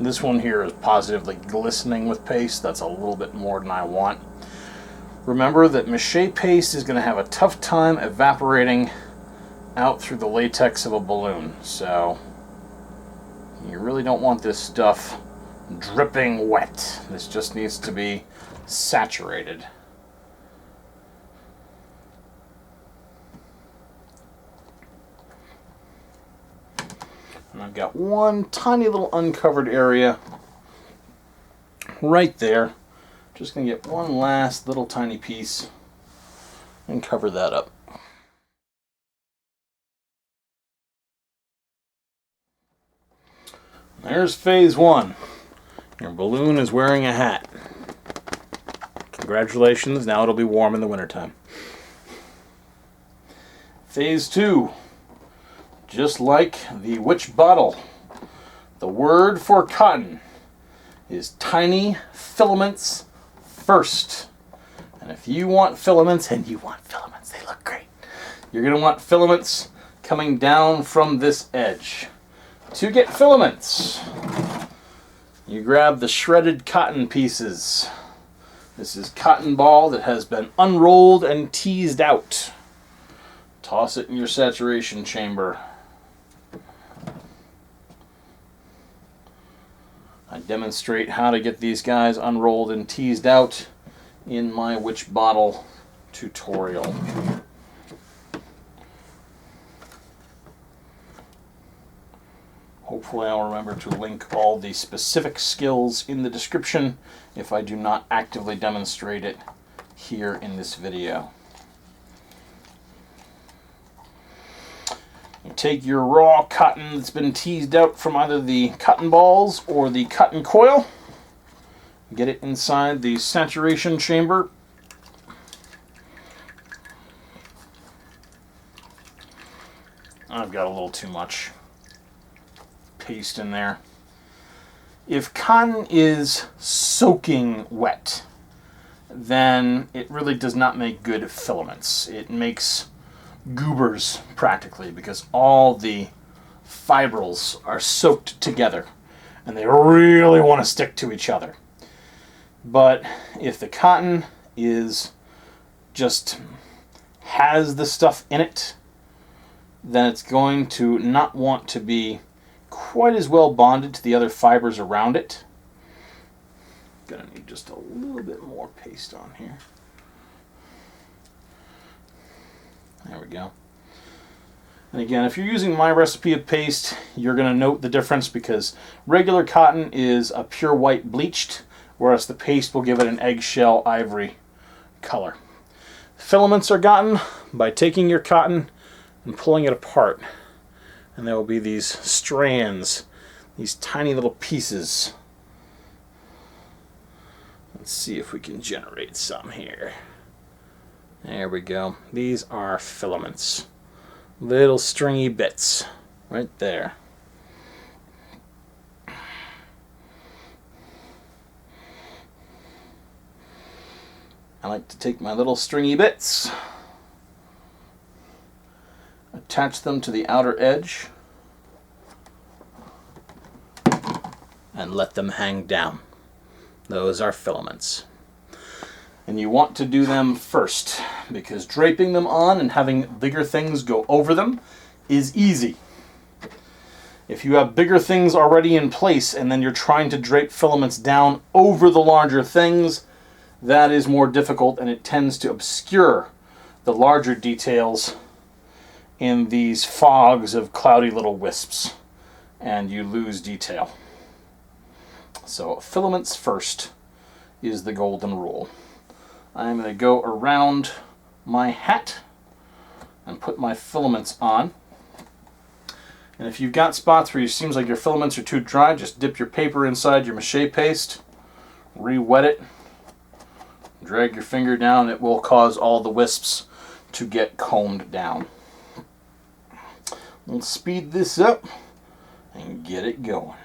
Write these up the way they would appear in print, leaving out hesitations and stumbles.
This one here is positively glistening with paste. That's a little bit more than I want. Remember that mache paste is going to have a tough time evaporating out through the latex of a balloon. So you really don't want this stuff dripping wet. This just needs to be saturated. And I've got one tiny little uncovered area right there. Just going to get one last little tiny piece and cover that up. There's phase one. Your balloon is wearing a hat. Congratulations, now it'll be warm in the wintertime. Phase two. Just like the Wytch bottle, the word for cotton is tiny filaments first. And if you want filaments, and you want filaments, they look great, you're going to want filaments coming down from this edge. To get filaments, you grab the shredded cotton pieces. This is cotton ball that has been unrolled and teased out. Toss it in your saturation chamber. I demonstrate how to get these guys unrolled and teased out in my Wytch bottle tutorial. Hopefully I'll remember to link all the specific skills in the description if I do not actively demonstrate it here in this video. You take your raw cotton that's been teased out from either the cotton balls or the cotton coil, get it inside the saturation chamber. I've got a little too much paste in there. If cotton is soaking wet, then it really does not make good filaments. It makes goobers practically because all the fibrils are soaked together and they really want to stick to each other. But if the cotton is just has the stuff in it, then it's going to not want to be quite as well bonded to the other fibers around it. Gonna need just a little bit more paste on here. There we go. And again, if you're using my recipe of paste, you're going to note the difference because regular cotton is a pure white bleached, whereas the paste will give it an eggshell ivory color. Filaments are gotten by taking your cotton and pulling it apart. And there will be these strands, these tiny little pieces. Let's see if we can generate some here. There we go. These are filaments. Little stringy bits right there. I like to take my little stringy bits, attach them to the outer edge, and let them hang down. Those are filaments. And you want to do them first because draping them on and having bigger things go over them is easy. If you have bigger things already in place and then you're trying to drape filaments down over the larger things, that is more difficult and it tends to obscure the larger details in these fogs of cloudy little wisps and you lose detail. So filaments first is the golden rule. I'm going to go around my hat and put my filaments on. And if you've got spots where it seems like your filaments are too dry, just dip your paper inside your mache paste, re-wet it, drag your finger down, it will cause all the wisps to get combed down. Let's speed this up and get it going.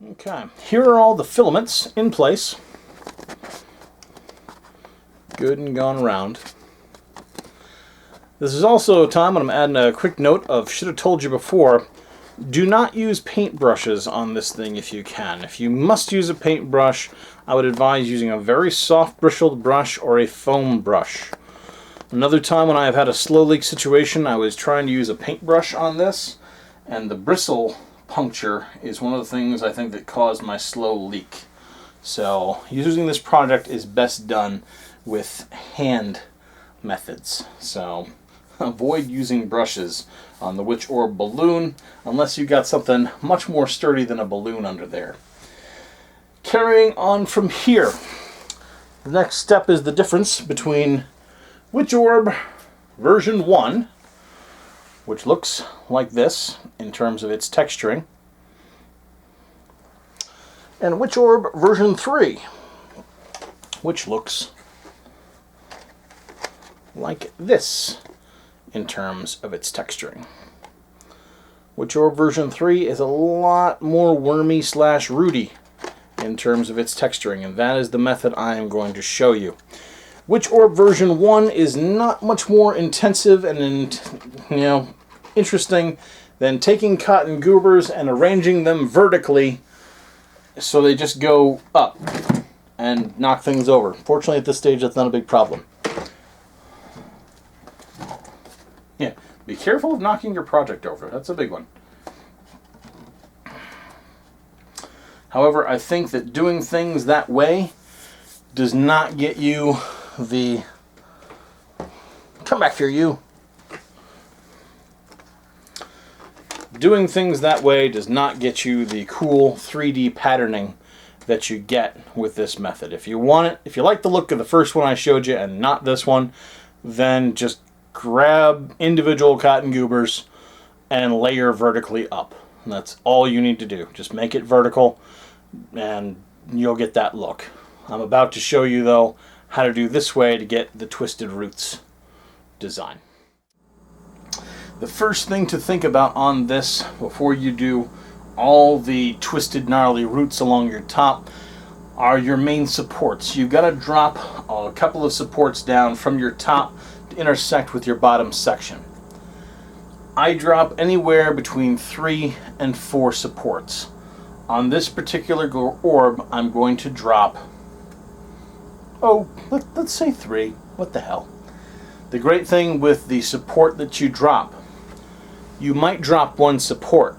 Okay, here are all the filaments in place. Good and gone round. This is also a time when I'm adding a quick note of, should have told you before, do not use paintbrushes on this thing if you can. If you must use a paintbrush, I would advise using a very soft bristled brush or a foam brush. Another time when I have had a slow leak situation, I was trying to use a paintbrush on this, and the bristle puncture is one of the things I think that caused my slow leak. So using this project is best done with hand methods. So avoid using brushes on the Wytch Orb balloon unless you got something much more sturdy than a balloon under there. Carrying on from here, the next step is the difference between Wytch Orb version 1, which looks like this in terms of its texturing, and Wytch Orb version 3, which looks like this in terms of its texturing. Wytch Orb version 3 is a lot more wormy / rooty in terms of its texturing, and that is the method I am going to show you. Wytch Orb version 1 is not much more intensive and interesting than taking cotton goobers and arranging them vertically so they just go up and knock things over. Fortunately, at this stage, that's not a big problem. Yeah, be careful of knocking your project over. That's a big one. However, I think that doing things that way does not get you the... Come back here, you. Doing things that way does not get you the cool 3D patterning that you get with this method. If you want it, if you like the look of the first one I showed you and not this one, then just grab individual cotton goobers and layer vertically up. And that's all you need to do. Just make it vertical and you'll get that look. I'm about to show you though how to do this way to get the twisted roots design. The first thing to think about on this before you do all the twisted gnarly roots along your top are your main supports. You've got to drop a couple of supports down from your top to intersect with your bottom section. I drop anywhere between 3 and 4 supports. On this particular orb, I'm going to drop, let's say 3. What the hell? The great thing with the support that you drop, you might drop 1 support,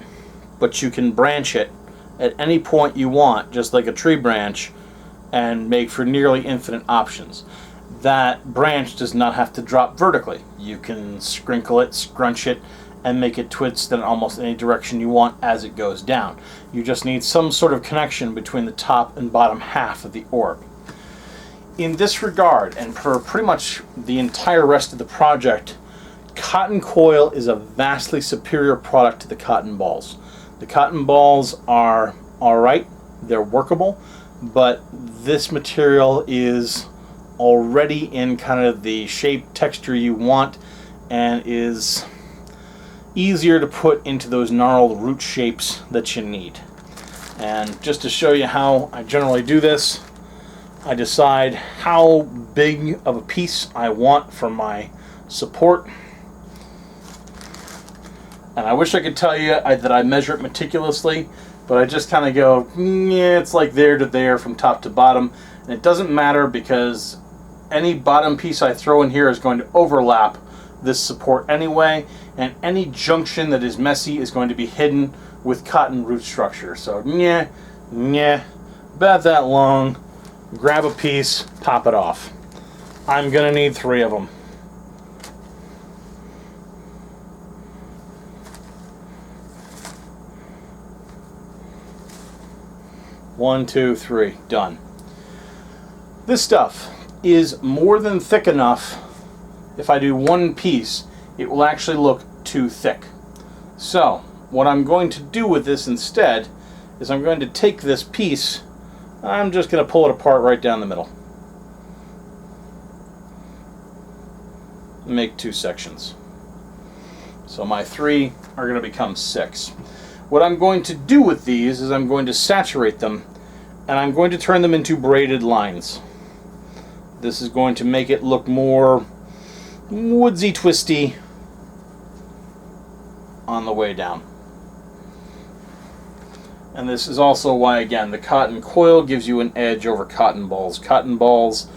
but you can branch it at any point you want, just like a tree branch, and make for nearly infinite options. That branch does not have to drop vertically. You can sprinkle it, scrunch it, and make it twist in almost any direction you want as it goes down. You just need some sort of connection between the top and bottom half of the orb. In this regard, and for pretty much the entire rest of the project, cotton coil is a vastly superior product to the cotton balls. The cotton balls are alright, they're workable, but this material is already in kind of the shape, texture you want, and is easier to put into those gnarled root shapes that you need. And just to show you how I generally do this, I decide how big of a piece I want for my support. And I wish I could tell you that I measure it meticulously, but I just kind of go, yeah, it's like there to there from top to bottom. And it doesn't matter because any bottom piece I throw in here is going to overlap this support anyway, and any junction that is messy is going to be hidden with cotton root structure. So, about that long, grab a piece, pop it off. I'm going to need 3 of them. One, two, 3, done. This stuff is more than thick enough. If I do 1 piece, it will actually look too thick. So, what I'm going to do with this instead is I'm going to take this piece, I'm just going to pull it apart right down the middle. Make 2 sections. So my 3 are going to become 6. What I'm going to do with these is I'm going to saturate them, and I'm going to turn them into braided lines. This is going to make it look more woodsy twisty on the way down. And this is also why, again, the cotton coil gives you an edge over cotton balls. Cotton balls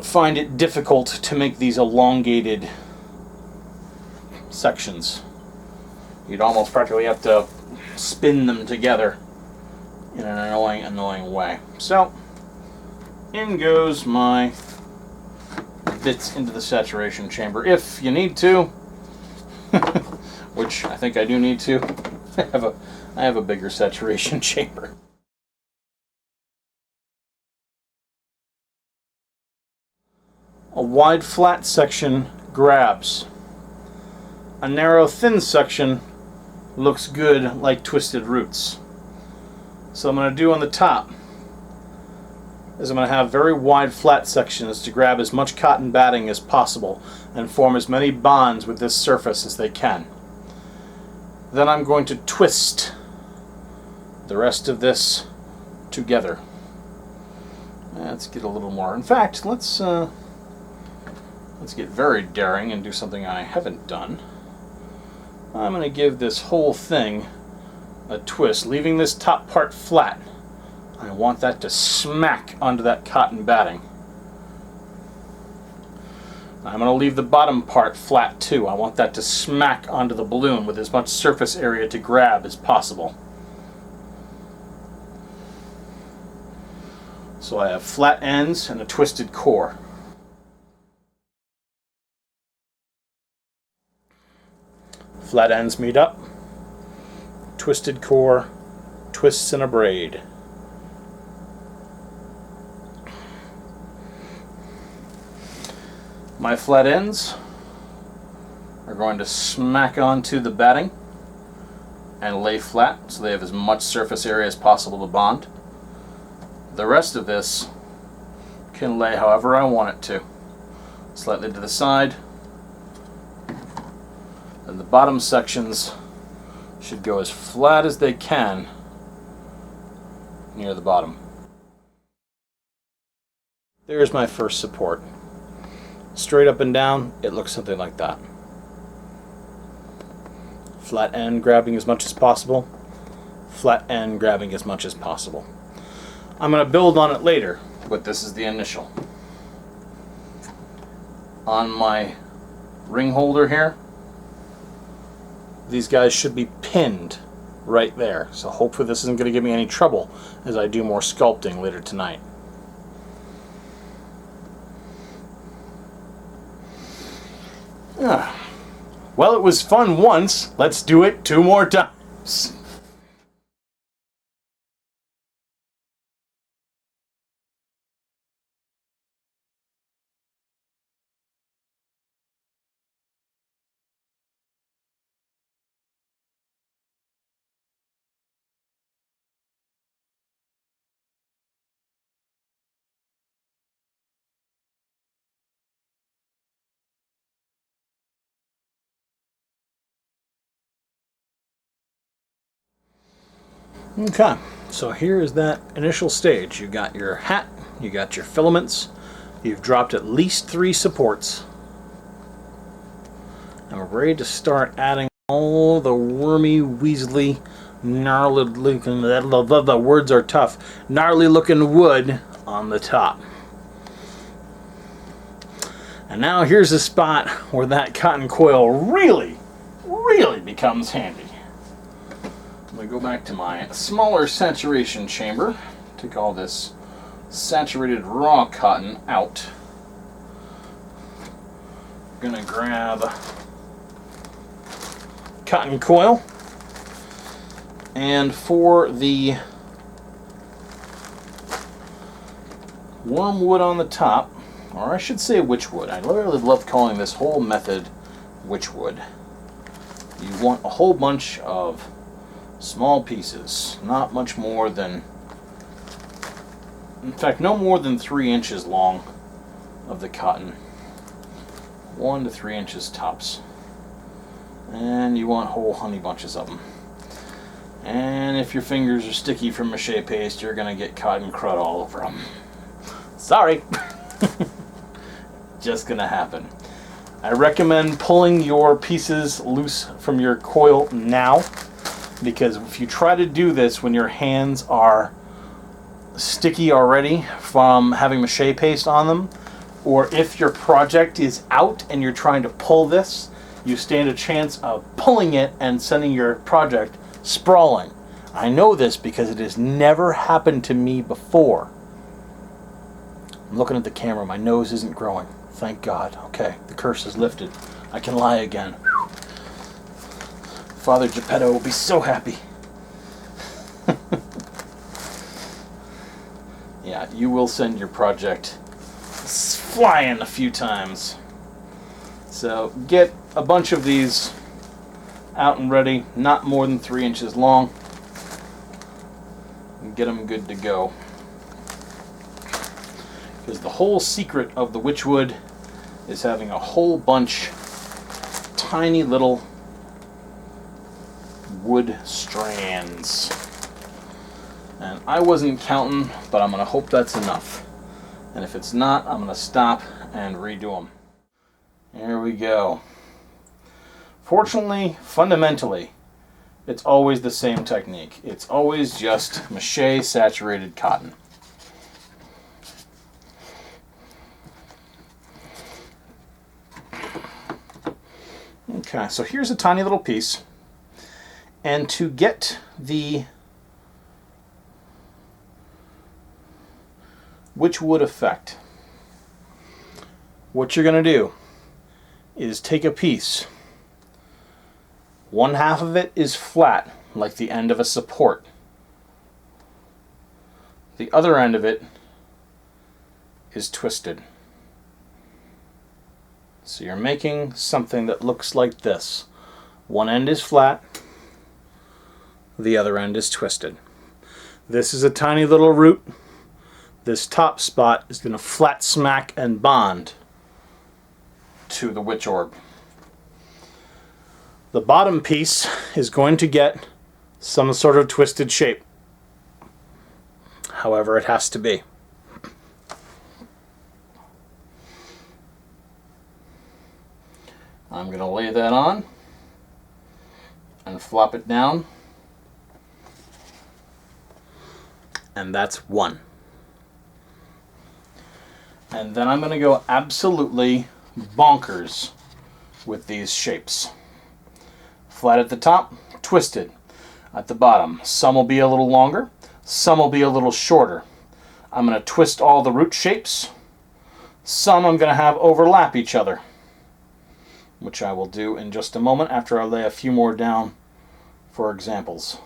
find it difficult to make these elongated sections. You'd almost practically have to spin them together in an annoying way. So, in goes my bits into the saturation chamber, if you need to, which I think I do need to. I have a bigger saturation chamber. A wide flat section grabs. A narrow thin section looks good like twisted roots. So I'm going to do on the top is I'm going to have very wide flat sections to grab as much cotton batting as possible and form as many bonds with this surface as they can. Then I'm going to twist the rest of this together. Let's get a little more. In fact, let's get very daring and do something I haven't done. I'm going to give this whole thing a twist, leaving this top part flat. I want that to smack onto that cotton batting. I'm going to leave the bottom part flat too. I want that to smack onto the balloon with as much surface area to grab as possible. So I have flat ends and a twisted core. Flat ends meet up, twisted core, twists in a braid. My flat ends are going to smack onto the batting and lay flat so they have as much surface area as possible to bond. The rest of this can lay however I want it to. Slightly to the side. And the bottom sections should go as flat as they can near the bottom. There's my first support. Straight up and down, it looks something like that. Flat end grabbing as much as possible. Flat end grabbing as much as possible. I'm going to build on it later, but this is the initial. On my ring holder here, these guys should be pinned right there. So hopefully this isn't going to give me any trouble as I do more sculpting later tonight. Well, it was fun once. Let's do it 2 more times. Okay, so here is that initial stage. You got your hat, you got your filaments, you've dropped at least 3 supports, and we're ready to start adding all the wormy, weaselly, gnarly looking, the words are tough, gnarly looking wood on the top. And now here's the spot where that cotton coil really becomes handy. I'm going to go back to my smaller saturation chamber, take all this saturated raw cotton out. I'm going to grab cotton coil, and for the wormwood on the top, or I should say Wytchwood. I literally love calling this whole method Wytchwood. You want a whole bunch of small pieces, not much more than, in fact, no more than 3 inches long of the cotton. 1 to 3 inches tops. And you want whole honey bunches of them. And if your fingers are sticky from mache paste, you're going to get cotton crud all over them. Sorry. Just going to happen. I recommend pulling your pieces loose from your coil now, because if you try to do this when your hands are sticky already from having mache paste on them, or if your project is out and you're trying to pull this, you stand a chance of pulling it and sending your project sprawling. I know this because it has never happened to me before. I'm looking at the camera, my nose isn't growing. Thank God. Okay, the curse is lifted. I can lie again. Father Geppetto will be so happy. Yeah, you will send your project flying a few times. So get a bunch of these out and ready, not more than 3 inches long, and get them good to go. Because the whole secret of the Wytchwood is having a whole bunch of tiny little wood strands. And I wasn't counting, but I'm going to hope that's enough. And if it's not, I'm going to stop and redo them. There we go. Fortunately, fundamentally, it's always the same technique. It's always just mache saturated cotton. Okay, so here's a tiny little piece. And to get the Wytchwood effect, what you're going to do is take a piece. One half of it is flat, like the end of a support. The other end of it is twisted. So you're making something that looks like this. One end is flat, the other end is twisted. This is a tiny little root. This top spot is going to flat smack and bond to the Wytch Orb. The bottom piece is going to get some sort of twisted shape, however it has to be. I'm going to lay that on and flop it down, and that's one. And then I'm going to go absolutely bonkers with these shapes. Flat at the top, twisted at the bottom. Some will be a little longer, some will be a little shorter. I'm going to twist all the root shapes. Some I'm going to have overlap each other, which I will do in just a moment after I lay a few more down for examples.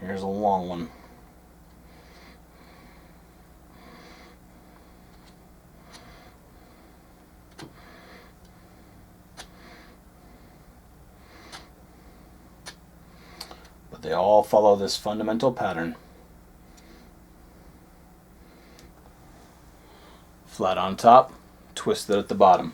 Here's a long one. But they all follow this fundamental pattern. Flat on top, twisted at the bottom.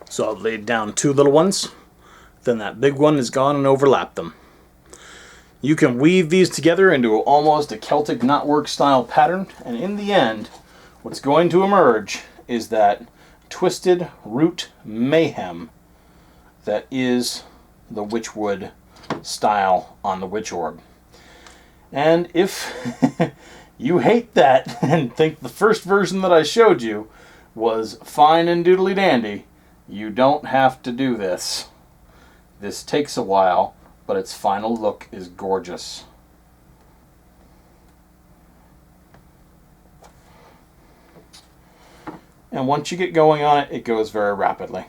So I've laid down two little ones, then that big one is gone and overlapped them. You can weave these together into almost a Celtic knotwork style pattern, and in the end, what's going to emerge is that twisted root mayhem that is the Wytchwood style on the Wytch Orb. And if you hate that and think the first version that I showed you was fine and doodly dandy, you don't have to do this. This takes a while, but its final look is gorgeous. And once you get going on it, it goes very rapidly.